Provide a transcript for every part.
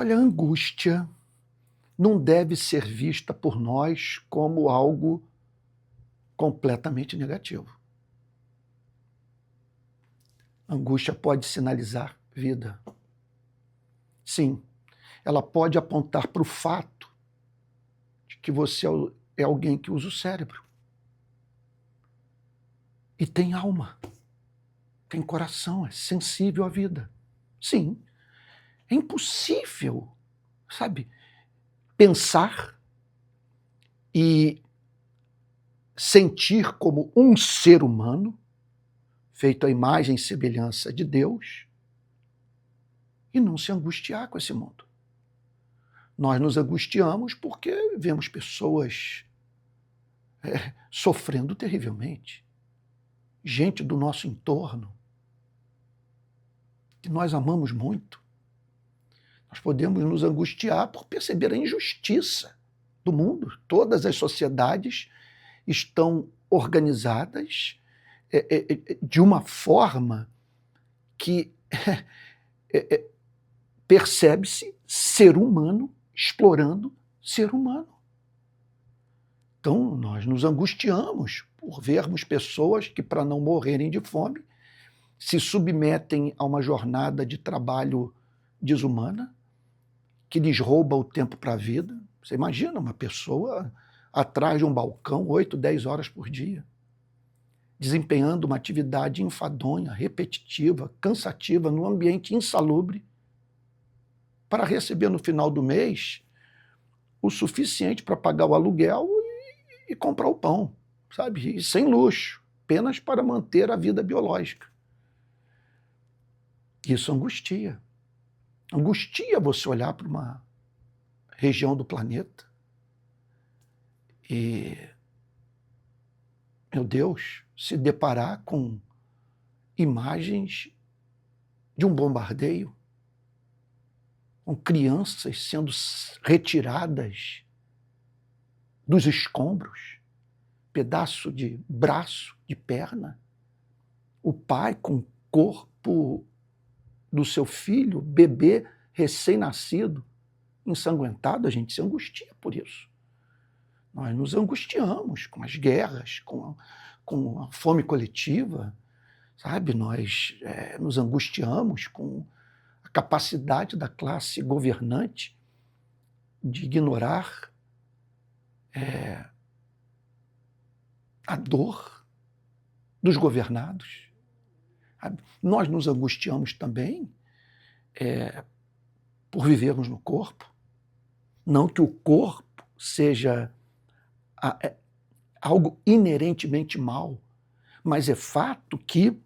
Olha, a angústia não deve ser vista por nós como algo completamente negativo. A angústia pode sinalizar vida. Sim, ela pode apontar para o fato de que você é alguém que usa o cérebro. E tem alma, tem coração, é sensível à vida. Sim, é impossível, sabe, pensar e sentir como um ser humano, feito à imagem e semelhança de Deus, e não se angustiar com esse mundo. Nós nos angustiamos porque vemos pessoas sofrendo terrivelmente. Gente do nosso entorno, que nós amamos muito. Nós podemos nos angustiar por perceber a injustiça do mundo. Todas as sociedades estão organizadas de uma forma que percebe-se ser humano explorando ser humano. Então, nós nos angustiamos por vermos pessoas que, para não morrerem de fome, se submetem a uma jornada de trabalho desumana, que lhes rouba o tempo para a vida. Você imagina uma pessoa atrás de um balcão 8, 10 horas por dia, desempenhando uma atividade enfadonha, repetitiva, cansativa, num ambiente insalubre, para receber no final do mês o suficiente para pagar o aluguel e comprar o pão, sabe? E sem luxo, apenas para manter a vida biológica. Isso angustia. Angustia você olhar para uma região do planeta e, meu Deus, se deparar com imagens de um bombardeio, com crianças sendo retiradas dos escombros, pedaço de braço, de perna, o pai com o corpo do seu filho, bebê recém-nascido, ensanguentado, a gente se angustia por isso. Nós nos angustiamos com as guerras, com a fome coletiva, sabe? Nós nos angustiamos com a capacidade da classe governante de ignorar a dor dos governados. Sabe? Nós nos angustiamos também por vivermos no corpo. Não que o corpo seja algo inerentemente mal, mas é fato que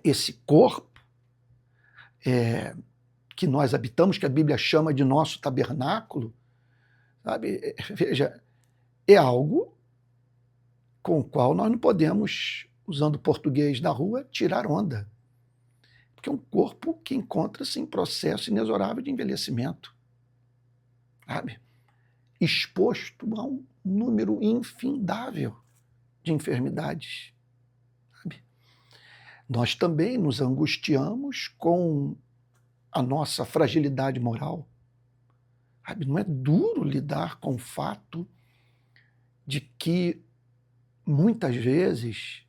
esse corpo que nós habitamos, que a Bíblia chama de nosso tabernáculo, sabe? Veja, é algo com o qual nós não podemos, usando o português da rua, tirar onda. Porque é um corpo que encontra-se em processo inexorável de envelhecimento, sabe? Exposto a um número infindável de enfermidades. Sabe? Nós também nos angustiamos com a nossa fragilidade moral. Sabe? Não é duro lidar com o fato de que, muitas vezes,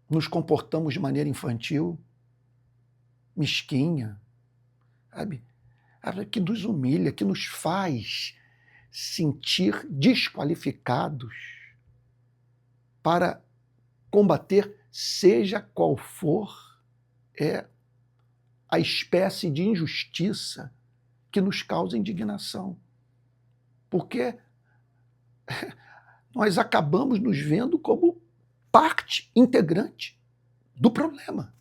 nos comportamos de maneira infantil, mesquinha, sabe? Que nos humilha, que nos faz sentir desqualificados para combater, seja qual for a espécie de injustiça que nos causa indignação. Porque nós acabamos nos vendo como parte integrante do problema.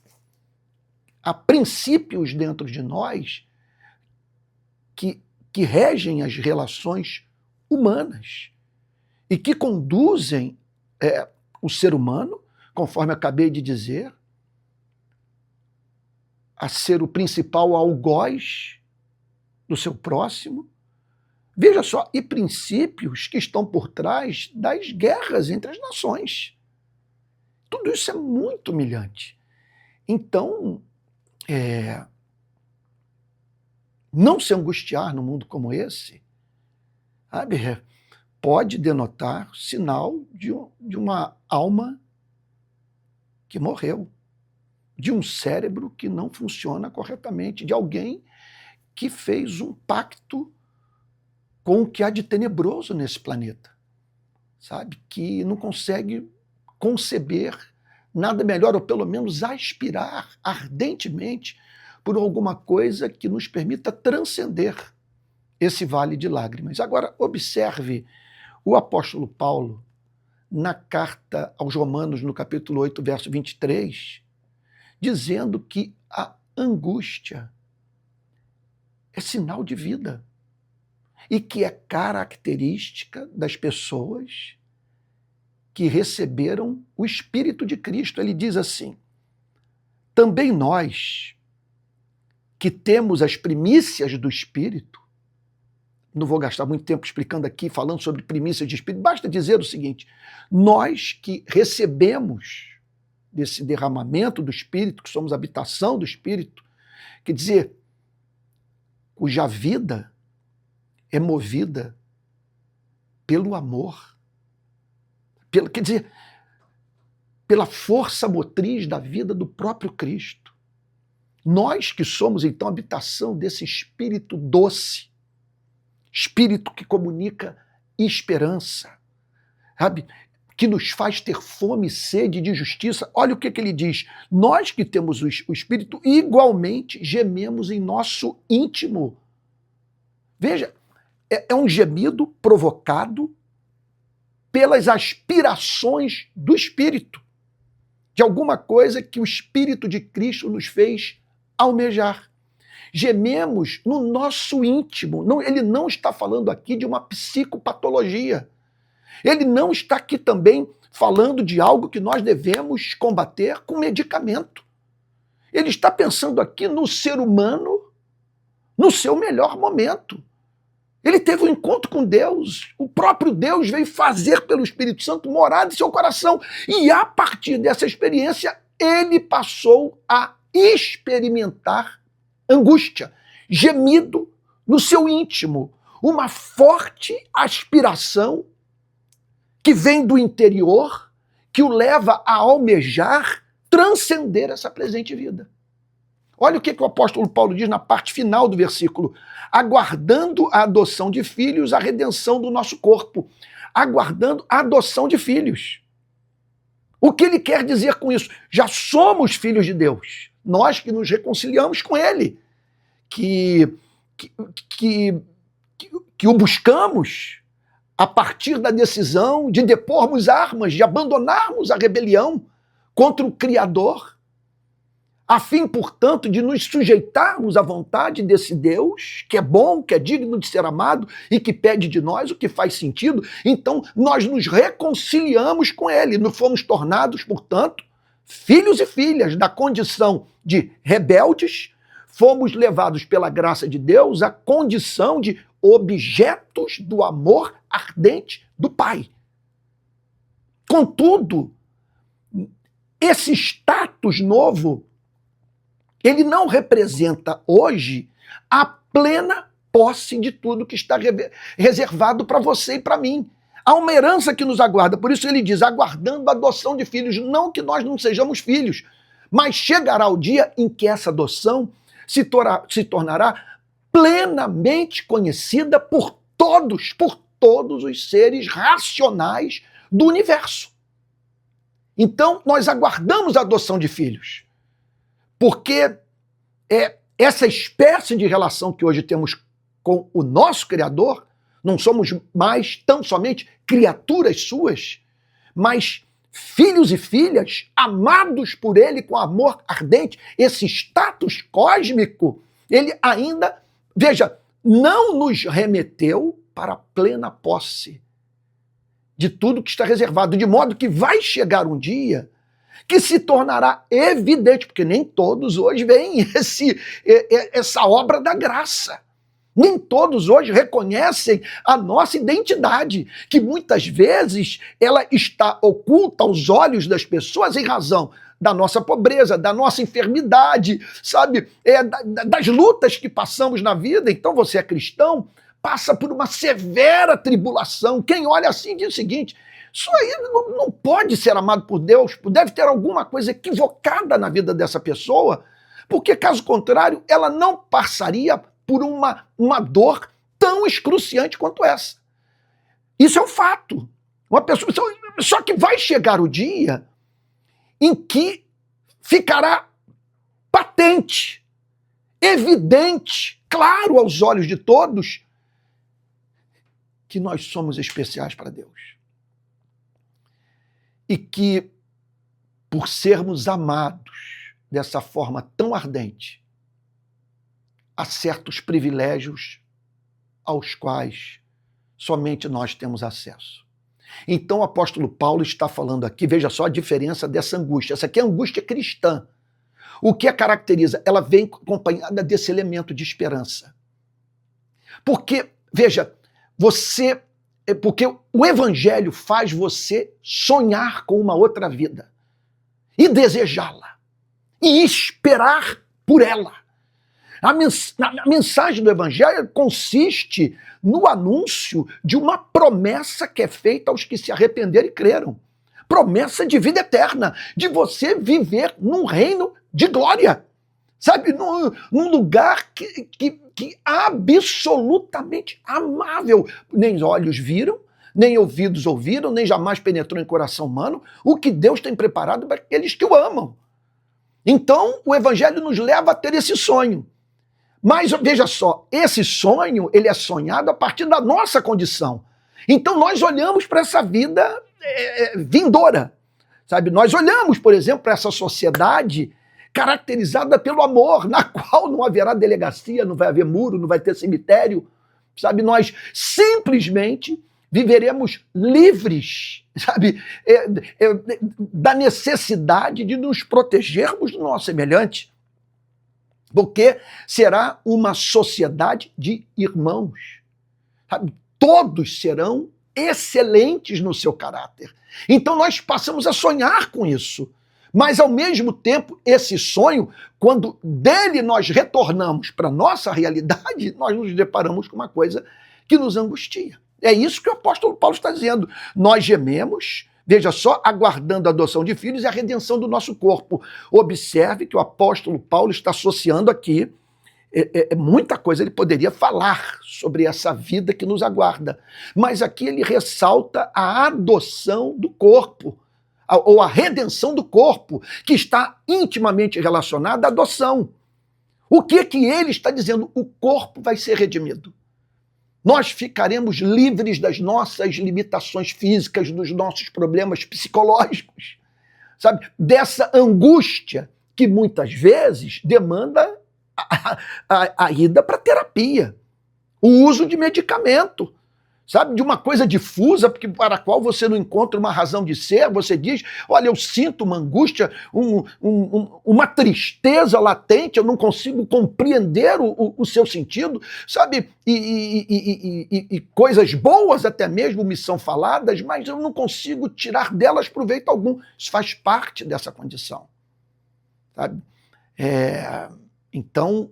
Há princípios dentro de nós que regem as relações humanas e que conduzem o ser humano, conforme acabei de dizer, a ser o principal algoz do seu próximo. Veja só, e princípios que estão por trás das guerras entre as nações. Tudo isso é muito humilhante. Então, não se angustiar num mundo como esse, sabe, pode denotar sinal de uma alma que morreu, de um cérebro que não funciona corretamente, de alguém que fez um pacto com o que há de tenebroso nesse planeta, sabe? Que não consegue conceber nada melhor, ou pelo menos aspirar ardentemente por alguma coisa que nos permita transcender esse vale de lágrimas. Agora, observe o apóstolo Paulo, na carta aos Romanos, no capítulo 8, verso 23, dizendo que a angústia é sinal de vida e que é característica das pessoas que receberam o Espírito de Cristo. Ele diz assim: também nós, que temos as primícias do Espírito, não vou gastar muito tempo explicando aqui, falando sobre primícias de Espírito, basta dizer o seguinte: nós que recebemos desse derramamento do Espírito, que somos habitação do Espírito, quer dizer, cuja vida é movida pelo amor, quer dizer, pela força motriz da vida do próprio Cristo. Nós que somos, então, habitação desse Espírito doce, Espírito que comunica esperança, sabe? Que nos faz ter fome e sede de justiça. Olha o que ele diz: nós que temos o Espírito, igualmente gememos em nosso íntimo. Veja, é um gemido provocado pelas aspirações do Espírito, de alguma coisa que o Espírito de Cristo nos fez almejar. Gememos no nosso íntimo. Não, ele não está falando aqui de uma psicopatologia. Ele não está aqui também falando de algo que nós devemos combater com medicamento. Ele está pensando aqui no ser humano no seu melhor momento. Ele teve um encontro com Deus. O próprio Deus veio fazer pelo Espírito Santo morada em seu coração. E a partir dessa experiência, ele passou a experimentar angústia, gemido no seu íntimo, uma forte aspiração que vem do interior, que o leva a almejar transcender essa presente vida. Olha o que o apóstolo Paulo diz na parte final do versículo: aguardando a adoção de filhos, a redenção do nosso corpo. Aguardando a adoção de filhos. O que ele quer dizer com isso? Já somos filhos de Deus. Nós que nos reconciliamos com ele, que o buscamos a partir da decisão de depormos armas, de abandonarmos a rebelião contra o Criador, a fim, portanto, de nos sujeitarmos à vontade desse Deus, que é bom, que é digno de ser amado e que pede de nós o que faz sentido. Então, nós nos reconciliamos com ele, nos fomos tornados, portanto, filhos e filhas da condição de rebeldes, fomos levados pela graça de Deus à condição de objetos do amor ardente do Pai. Contudo, esse status novo, ele não representa hoje a plena posse de tudo que está reservado para você e para mim. Há uma herança que nos aguarda, por isso ele diz, aguardando a adoção de filhos, não que nós não sejamos filhos, mas chegará o dia em que essa adoção se tornará plenamente conhecida por todos os seres racionais do universo. Então, nós aguardamos a adoção de filhos, porque essa espécie de relação que hoje temos com o nosso Criador, não somos mais tão somente criaturas suas, mas filhos e filhas amados por ele com amor ardente. Esse status cósmico, ele ainda, veja, não nos remeteu para a plena posse de tudo que está reservado, de modo que vai chegar um dia que se tornará evidente, porque nem todos hoje veem essa obra da graça. Nem todos hoje reconhecem a nossa identidade, que muitas vezes ela está oculta aos olhos das pessoas em razão da nossa pobreza, da nossa enfermidade, sabe? Das lutas que passamos na vida. Então você é cristão, passa por uma severa tribulação. Quem olha assim diz o seguinte: isso aí não pode ser amado por Deus, deve ter alguma coisa equivocada na vida dessa pessoa, porque caso contrário, ela não passaria por uma dor tão excruciante quanto essa. Isso é um fato. Uma pessoa, só que vai chegar o dia em que ficará patente, evidente, claro aos olhos de todos, que nós somos especiais para Deus. E que, por sermos amados dessa forma tão ardente, há certos privilégios aos quais somente nós temos acesso. Então o apóstolo Paulo está falando aqui, veja só a diferença dessa angústia. Essa aqui é a angústia cristã. O que a caracteriza? Ela vem acompanhada desse elemento de esperança. Porque, veja, porque o evangelho faz você sonhar com uma outra vida e desejá-la e esperar por ela. A mensagem do evangelho consiste no anúncio de uma promessa que é feita aos que se arrependeram e creram. Promessa de vida eterna, de você viver num reino de glória, sabe? Num lugar que absolutamente amável. Nem olhos viram, nem ouvidos ouviram, nem jamais penetrou em coração humano o que Deus tem preparado para aqueles que o amam. Então, o evangelho nos leva a ter esse sonho. Mas, veja só, esse sonho, ele é sonhado a partir da nossa condição. Então, nós olhamos para essa vida vindoura, sabe? Nós olhamos, por exemplo, para essa sociedade caracterizada pelo amor, na qual não haverá delegacia, não vai haver muro, não vai ter cemitério, sabe? Nós simplesmente viveremos livres, sabe? Da necessidade de nos protegermos do nosso semelhante. Porque será uma sociedade de irmãos. Sabe? Todos serão excelentes no seu caráter. Então nós passamos a sonhar com isso. Mas, ao mesmo tempo, esse sonho, quando dele nós retornamos para a nossa realidade, nós nos deparamos com uma coisa que nos angustia. É isso que o apóstolo Paulo está dizendo. Nós gememos, veja só, aguardando a adoção de filhos e a redenção do nosso corpo. Observe que o apóstolo Paulo está associando aqui muita coisa, ele poderia falar sobre essa vida que nos aguarda. Mas aqui ele ressalta a adoção do corpo, ou a redenção do corpo, que está intimamente relacionada à adoção. O que ele está dizendo? O corpo vai ser redimido. Nós ficaremos livres das nossas limitações físicas, dos nossos problemas psicológicos, sabe? Dessa angústia que muitas vezes demanda a ida para terapia, o uso de medicamento, sabe? De uma coisa difusa para a qual você não encontra uma razão de ser. Você diz: olha, eu sinto uma angústia, uma tristeza latente, eu não consigo compreender o seu sentido, sabe? E coisas boas até mesmo me são faladas, mas eu não consigo tirar delas proveito algum. Isso faz parte dessa condição, sabe? Então,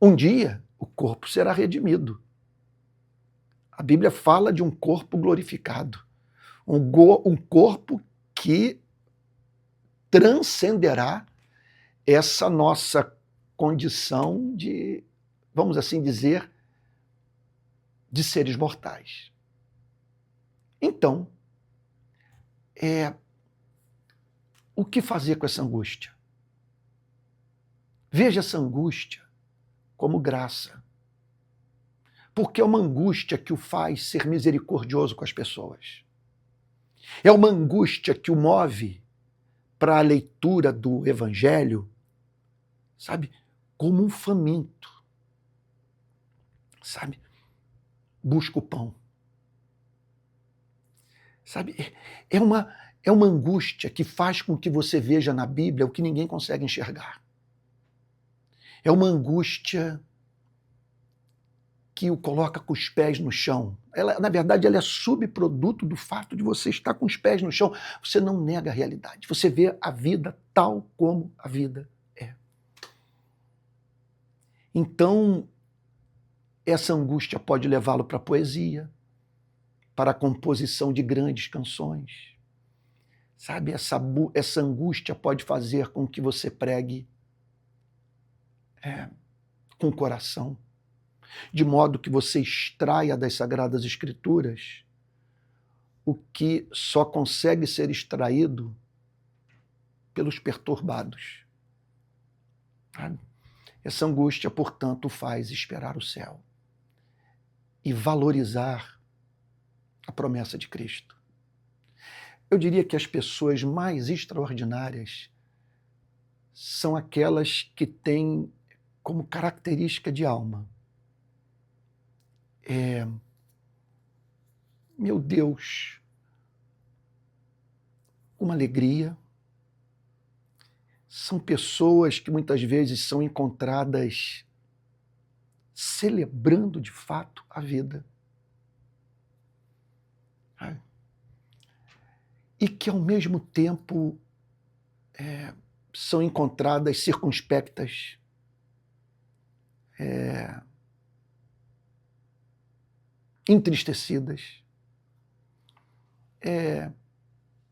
um dia o corpo será redimido. A Bíblia fala de um corpo glorificado, um corpo que transcenderá essa nossa condição de, vamos assim dizer, de seres mortais. Então, o que fazer com essa angústia? Veja essa angústia como graça. Porque é uma angústia que o faz ser misericordioso com as pessoas. É uma angústia que o move para a leitura do Evangelho, sabe, como um faminto, sabe, busca o pão. Sabe, é uma angústia que faz com que você veja na Bíblia o que ninguém consegue enxergar. É uma angústia que o coloca com os pés no chão. Na verdade, ela é subproduto do fato de você estar com os pés no chão. Você não nega a realidade. Você vê a vida tal como a vida é. Então, essa angústia pode levá-lo para a poesia, para a composição de grandes canções. Sabe, essa angústia pode fazer com que você pregue com o coração, de modo que você extraia das Sagradas Escrituras o que só consegue ser extraído pelos perturbados. Sabe? Essa angústia, portanto, faz esperar o céu e valorizar a promessa de Cristo. Eu diria que as pessoas mais extraordinárias são aquelas que têm como característica de alma meu Deus, uma alegria. São pessoas que muitas vezes são encontradas celebrando de fato a vida. E que ao mesmo tempo são encontradas circunspectas, entristecidas,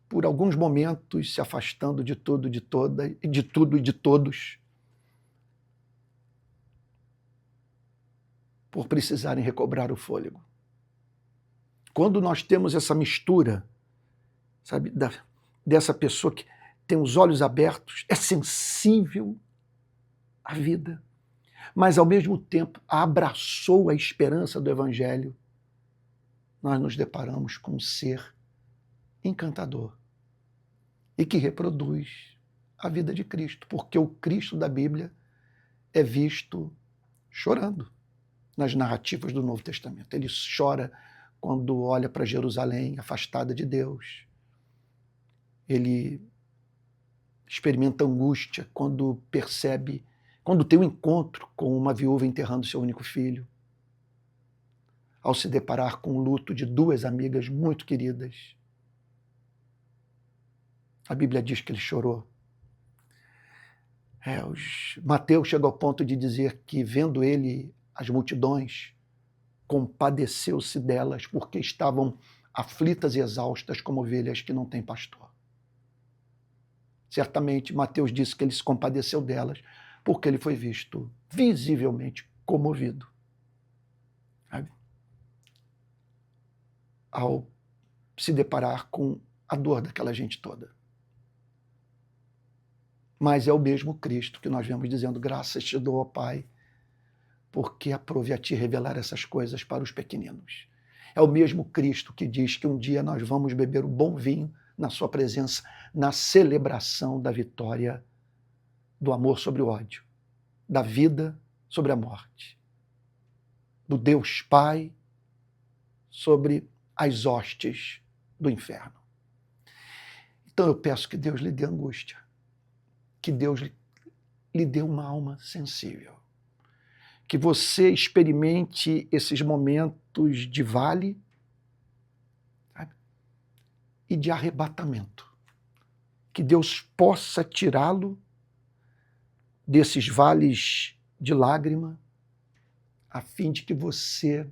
por alguns momentos se afastando de tudo, de toda, de tudo e de todos, por precisarem recobrar o fôlego. Quando nós temos essa mistura, sabe, dessa pessoa que tem os olhos abertos, é sensível à vida, mas ao mesmo tempo abraçou a esperança do Evangelho, nós nos deparamos com um ser encantador e que reproduz a vida de Cristo, porque o Cristo da Bíblia é visto chorando nas narrativas do Novo Testamento. Ele chora quando olha para Jerusalém, afastada de Deus. Ele experimenta angústia quando percebe, quando tem um encontro com uma viúva enterrando seu único filho, ao se deparar com o luto de duas amigas muito queridas. A Bíblia diz que ele chorou. Mateus chega ao ponto de dizer que, vendo ele as multidões, compadeceu-se delas porque estavam aflitas e exaustas como ovelhas que não têm pastor. Certamente, Mateus disse que ele se compadeceu delas porque ele foi visto visivelmente comovido, sabe? Ao se deparar com a dor daquela gente toda. Mas é o mesmo Cristo que nós vemos dizendo: graças te dou, ó Pai, porque aprove a ti revelar essas coisas para os pequeninos. É o mesmo Cristo que diz que um dia nós vamos beber o bom vinho na sua presença, na celebração da vitória do amor sobre o ódio, da vida sobre a morte, do Deus Pai sobre as hostes do inferno. Então eu peço que Deus lhe dê angústia, que Deus lhe dê uma alma sensível, que você experimente esses momentos de vale, sabe, e de arrebatamento. Que Deus possa tirá-lo desses vales de lágrima, a fim de que você,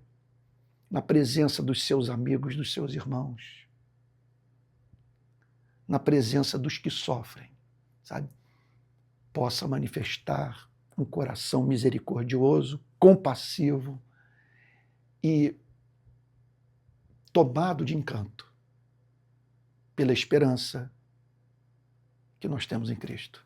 na presença dos seus amigos, dos seus irmãos, na presença dos que sofrem, sabe, possa manifestar um coração misericordioso, compassivo e tomado de encanto pela esperança que nós temos em Cristo.